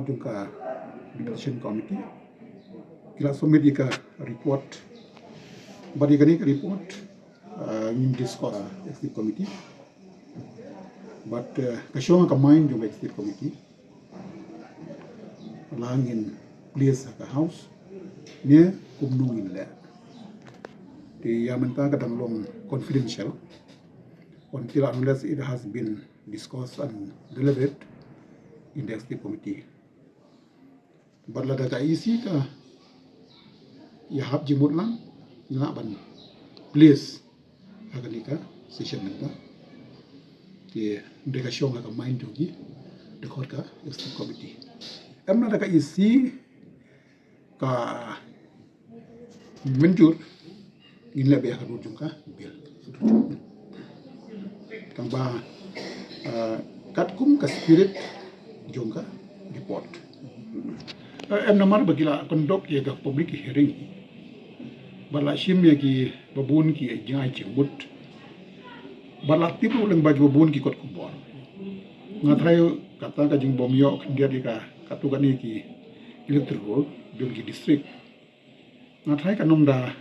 report jungka petition committee kila submit ika report bari gani report in discuss executive committee but kasyong ka mind yung executive committee lang in place ka house niya kumnungin la di yamanta kadang long confidential until unless it has been discussed and delivered in the executive committee. But la daga isi ka ya hab jimut lang na ban please agalika session nagta ki ndeka shong ka mind jogi de ka executive committee. Amna daga isi ka menjur in la be ka rujungka bil kang ba katkum ka spirit jongka report em namar bagila kondok ye ga public hearing bala shim ye ki babun ki jai chimut bala tipu leng baju babun ki kot kubor ngatrayo kata ka jing bomyo dia di ka katugan ni ki electoral jong ki district ngatray ka nomda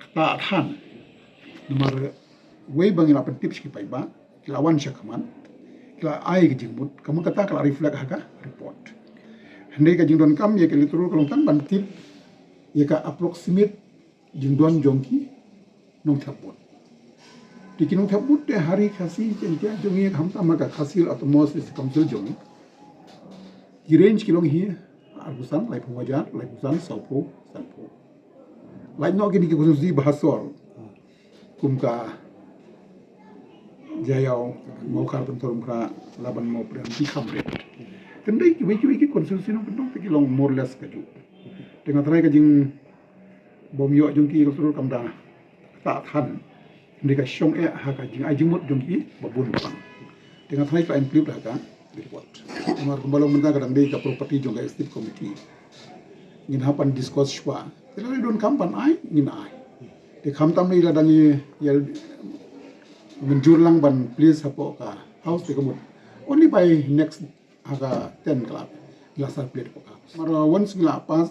kata athan namar way bangin apan tips ki paiba kilawan siya kaman kila ay ka jingmut kamu kata kala reflect haka report hindi ka jingdon kam ye kelituru kalong tan ban tip ye ka approximate jingdon jongki nong thaput dikinong thaput te hari khasi jentia jongi hamta maka khasil atau moses council jongi ki range kilong hi argusan lai phawajar lai busan saupo sanpo lai no gini ki kususi bahasol kumka jayau mau kar pentorum ka laban mau pren di kamret kendai ki wiki konstitusi no pentong te kilong more less kaju dengan trai ka jing bom yo jong ki kultur kamda ta than ndika shong e ha ka jing ajing mot jong ki babun bang dengan trai ka include ha ka report amar kumbalong menta kadang dei ka property jong ka executive committee ngin hapan discuss shwa telari don kampan ai ngin ai de kamtam ni ladangi ya menjur lang ban please hapo ka house te kamut only by next aga 10 club lasar plate po ka maro once gila pas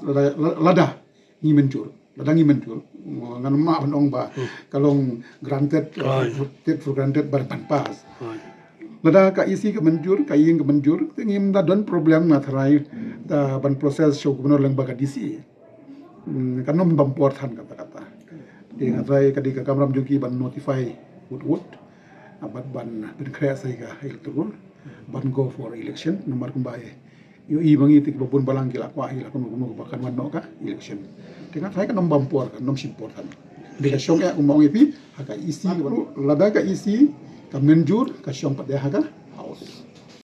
lada ni menjur ngan ma onong ba kalong granted take for granted bar ban pas lada ka isi ka menjur ka ing ka menjur tingim da don problem na tharai da ban proses show gubernur lang baga disi kanom bampor than kata di ngatrai ka di ka kamram juki ban notify wood abat ban berkreat saya electoral ban go for election nomor kumbaye yo i bangi tik babun balang gila kwa ila kuno bakan wan ka election dengan saya kan nombampor kan nom simportan de ka shong ya umong ipi haka isi lada ka isi ka menjur ka shong pada haka